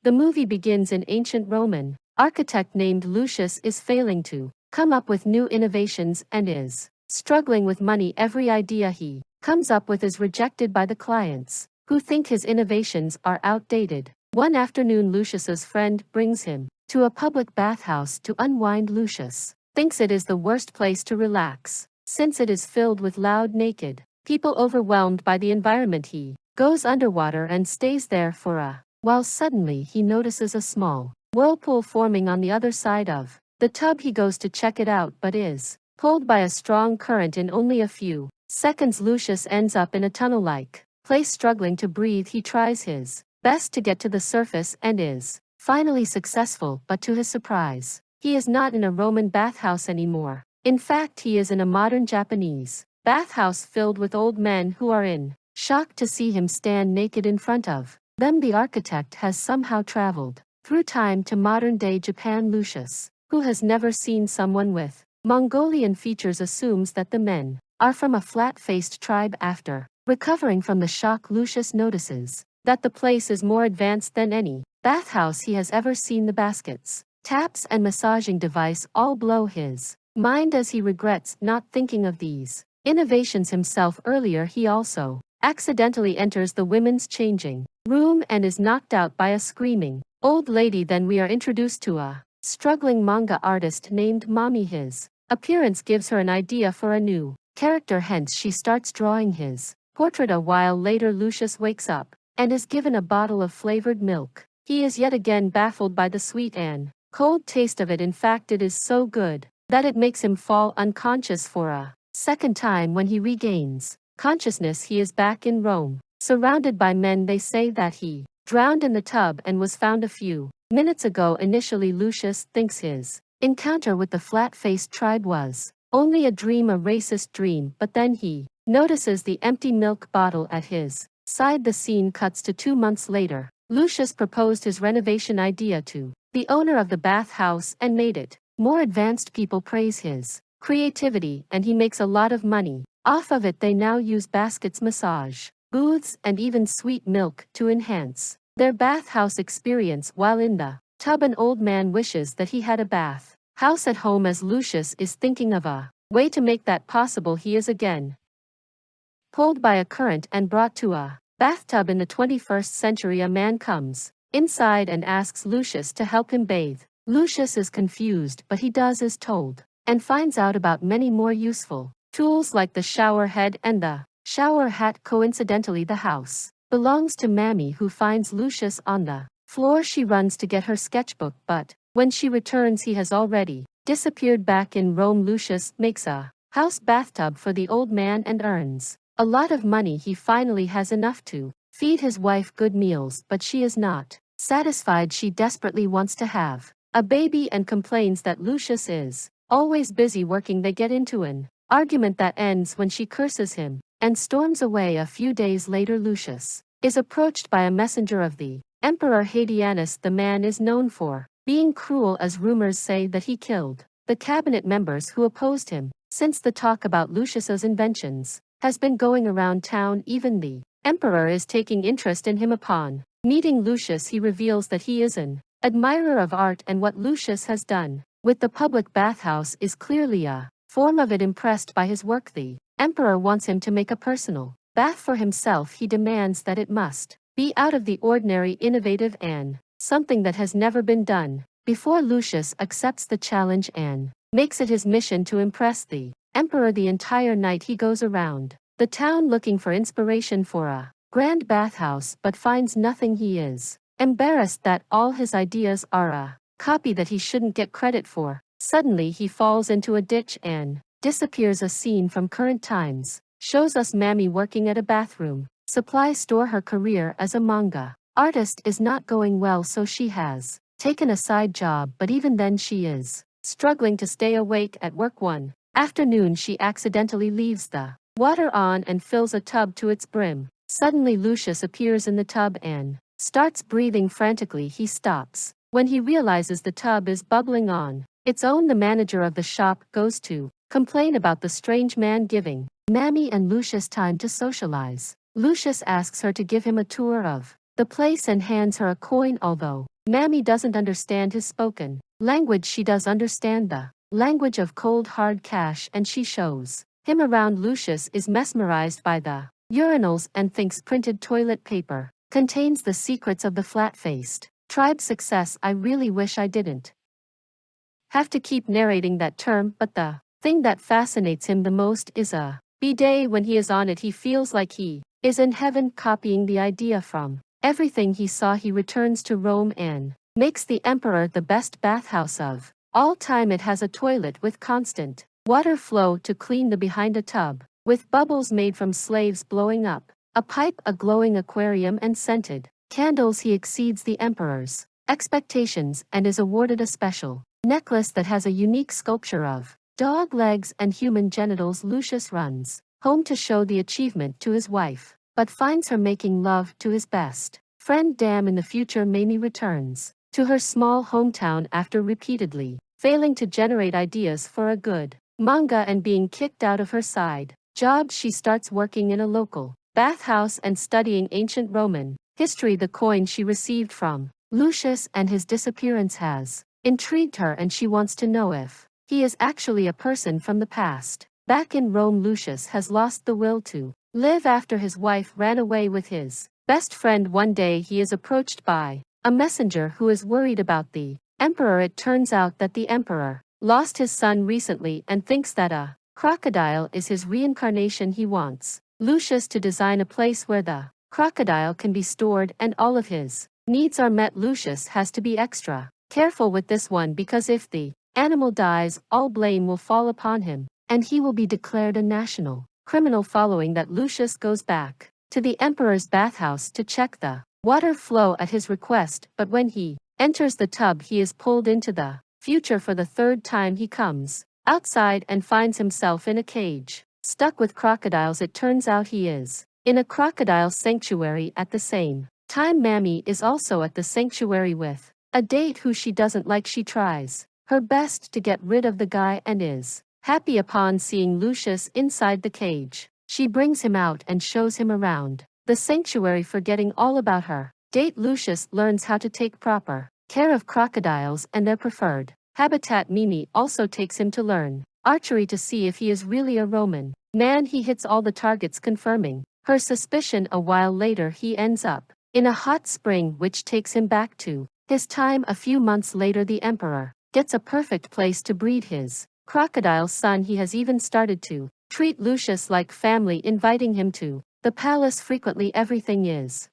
The movie begins in ancient Roman. Architect named Lucius is failing to come up with new innovations and is struggling with money. Every idea he comes up with is rejected by the clients, who think his innovations are outdated. One afternoon Lucius's friend brings him to a public bathhouse to unwind. Lucius thinks it is the worst place to relax, since it is filled with loud naked people overwhelmed by the environment. He goes underwater and stays there for a while. Suddenly he notices a small whirlpool forming on the other side of the tub. He goes to check it out but is pulled by a strong current. In only a few seconds Lucius ends up in a tunnel-like place. Struggling to breathe, he tries his best to get to the surface and is finally successful, but to his surprise, he is not in a Roman bathhouse anymore. In fact, he is in a modern Japanese bathhouse filled with old men who are in shock to see him stand naked in front of them. The architect has somehow traveled through time to modern-day Japan. Lucius, who has never seen someone with Mongolian features, assumes that the men are from a flat-faced tribe. After recovering from the shock, Lucius notices that the place is more advanced than any bathhouse he has ever seen. The baskets, taps and massaging device all blow his mind as he regrets not thinking of these innovations himself earlier. He also accidentally enters the women's changing room and is knocked out by a screaming old lady. Then we are introduced to a struggling manga artist named Mami. His appearance gives her an idea for a new character, hence she starts drawing his portrait. A while later Lucius wakes up and is given a bottle of flavored milk. He is yet again baffled by the sweet and cold taste of it. In fact, it is so good that it makes him fall unconscious for a second time. When he regains consciousness, he is back in Rome, surrounded by men. They say that he drowned in the tub and was found a few minutes ago. Initially Lucius thinks his encounter with the flat-faced tribe was only a dream, a racist dream, but then he notices the empty milk bottle at his side. The scene cuts to 2 months later. Lucius proposed his renovation idea to the owner of the bathhouse and made it more advanced. People praise his creativity and he makes a lot of money off of it. They now use baskets, massage booths, and even sweet milk to enhance their bathhouse experience. While in the tub, an old man wishes that he had a bath house at home. As Lucius is thinking of a way to make that possible, he is again pulled by a current and brought to a bathtub. In the 21st century, a man comes inside and asks Lucius to help him bathe. Lucius is confused, but he does as told and finds out about many more useful tools like the shower head and the shower hat. Coincidentally, the house belongs to Mammy, who finds Lucius on the floor. She runs to get her sketchbook, but when she returns, he has already disappeared. Back in Rome, Lucius makes a house bathtub for the old man and earns a lot of money. He finally has enough to feed his wife good meals, but she is not satisfied. She desperately wants to have a baby and complains that Lucius is always busy working. They get into an argument that ends when she curses him and storms away. A few days later, Lucius is approached by a messenger of the Emperor Hadrianus. The man is known for being cruel, as rumors say that he killed the cabinet members who opposed him. Since the talk about Lucius's inventions has been going around town, even the emperor is taking interest in him. Upon meeting Lucius, he reveals that he is an admirer of art, and what Lucius has done with the public bathhouse is clearly a form of it. Impressed by his work, the emperor wants him to make a personal bath for himself. He demands that it must be out of the ordinary, innovative, and something that has never been done before. Lucius accepts the challenge and makes it his mission to impress the emperor. The entire night he goes around the town looking for inspiration for a grand bathhouse, but finds nothing. He is embarrassed that all his ideas are a copy that he shouldn't get credit for. Suddenly he falls into a ditch and disappears. A scene from current times shows us Mammy working at a bathroom supply store. Her career as a manga artist is not going well, so she has taken a side job, but even then she is struggling to stay awake at work. One afternoon she accidentally leaves the water on and fills a tub to its brim. Suddenly Lucius appears in the tub and starts breathing frantically. He stops when he realizes the tub is bubbling on its own. The manager of the shop goes to complain about the strange man, giving Mammy and Lucius time to socialize. Lucius asks her to give him a tour of the place and hands her a coin. Although Mammy doesn't understand his spoken language. She does understand the language of cold hard cash, and she shows him around. Lucius is mesmerized by the urinals and thinks printed toilet paper contains the secrets of the flat-faced tribe success. I really wish I didn't have to keep narrating that term, but the thing that fascinates him the most is a bidet. When he is on it, he feels like he is in heaven. Copying the idea from everything he saw, he returns to Rome and makes the emperor the best bathhouse of all time. It has a toilet with constant water flow to clean the behind, a tub with bubbles made from slaves blowing up a pipe, a glowing aquarium, and scented candles. He exceeds the emperor's expectations and is awarded a special necklace that has a unique sculpture of dog legs and human genitals. Lucius runs home to show the achievement to his wife, but finds her making love to his best friend. Damn. In the future, Mamie returns to her small hometown after repeatedly failing to generate ideas for a good manga and being kicked out of her side job. She starts working in a local bathhouse and studying ancient Roman history. The coin she received from Lucius and his disappearance has intrigued her, and she wants to know if he is actually a person from the past. Back in Rome, Lucius has lost the will to live after his wife ran away with his best friend. One day he is approached by a messenger who is worried about the emperor. It turns out that the emperor lost his son recently and thinks that a crocodile is his reincarnation. He wants Lucius to design a place where the crocodile can be stored and all of his needs are met. Lucius has to be extra careful with this one, because if the animal dies, all blame will fall upon him, and he will be declared a national criminal. Following that, Lucius goes back to the emperor's bathhouse to check the water flow at his request, but when he enters the tub, he is pulled into the future for the third time. He comes outside and finds himself in a cage, stuck with crocodiles. It turns out he is in a crocodile sanctuary. At the same time, Mammy is also at the sanctuary with a date who she doesn't like. She tries her best to get rid of the guy and is happy upon seeing Lucius inside the cage. She brings him out and shows him around the sanctuary, forgetting all about her date. Lucius learns how to take proper care of crocodiles and their preferred habitat. Mimi also takes him to learn archery to see if he is really a Roman man. He hits all the targets, confirming her suspicion. A while later, he ends up in a hot spring, which takes him back to his time. A few months later, the emperor gets a perfect place to breed his crocodile son. He has even started to treat Lucius like family, inviting him to the palace frequently. Everything is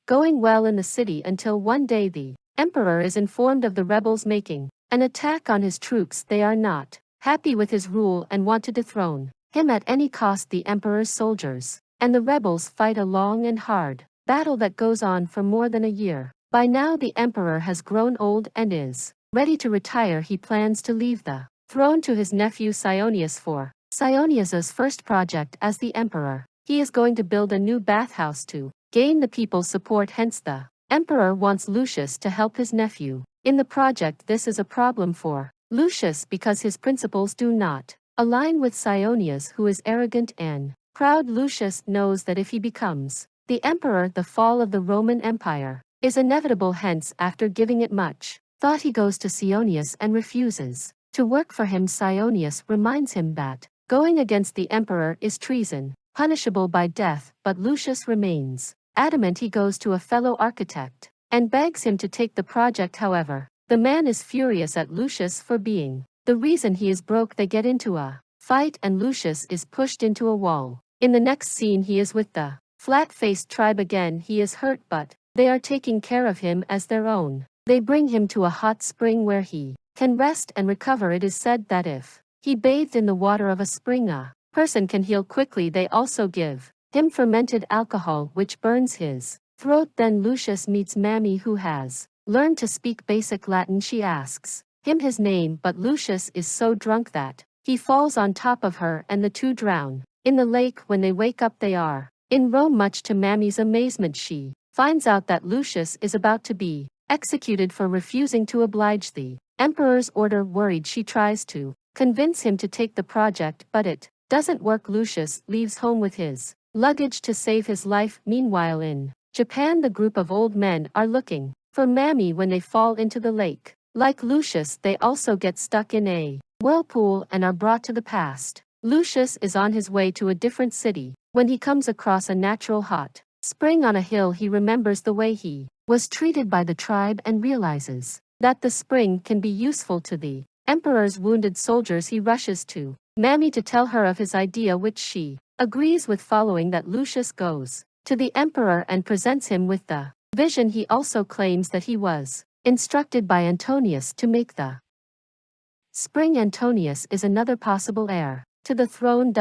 going well in the city until one day the emperor is informed of the rebels making an attack on his troops. They are not happy with his rule and want to dethrone him at any cost. The emperor's soldiers and the rebels fight a long and hard battle that goes on for more than a year. By now, the emperor has grown old and is ready to retire. He plans to leave the throne to his nephew Sionius. For Sionius's first project as the emperor, he is going to build a new bathhouse to gain the people's support. Hence, the emperor wants Lucius to help his nephew in the project. This is a problem for Lucius because his principles do not align with Sionius, who is arrogant and proud. Lucius knows that if he becomes the emperor, the fall of the Roman Empire is inevitable. Hence, after giving it much thought, he goes to Sionius and refuses to work for him. Sionius reminds him that going against the emperor is treason, punishable by death, but Lucius remains adamant. He goes to a fellow architect and begs him to take the project. However, the man is furious at Lucius for being the reason he is broke. They get into a fight and Lucius is pushed into a wall. In the next scene, he is with the flat-faced tribe again. He is hurt, but they are taking care of him as their own. They bring him to a hot spring where he can rest and recover. It is said that if he bathed in the water of a spring, a person can heal quickly. They also give him fermented alcohol, which burns his throat. Then Lucius meets Mammy, who has learned to speak basic Latin. She asks him his name, but Lucius is so drunk that he falls on top of her and the two drown in the lake. When they wake up, they are in Rome. Much to Mammy's amazement, she finds out that Lucius is about to be executed for refusing to oblige the emperor's order. Worried, she tries to convince him to take the project, but it doesn't work. Lucius leaves home with his luggage to save his life. Meanwhile, in Japan, the group of old men are looking For Mammy when they fall into the lake. Like Lucius, they also get stuck in a whirlpool and are brought to the past. Lucius is on his way to a different city. When he comes across a natural hot spring on a hill, he remembers the way he was treated by the tribe and realizes that the spring can be useful to the emperor's wounded soldiers. He rushes to Mammy to tell her of his idea, which she agrees with. Following that, Lucius goes to the emperor and presents him with the vision. He also claims that he was instructed by Antonius to make the spring. Antonius is another possible heir to the throne.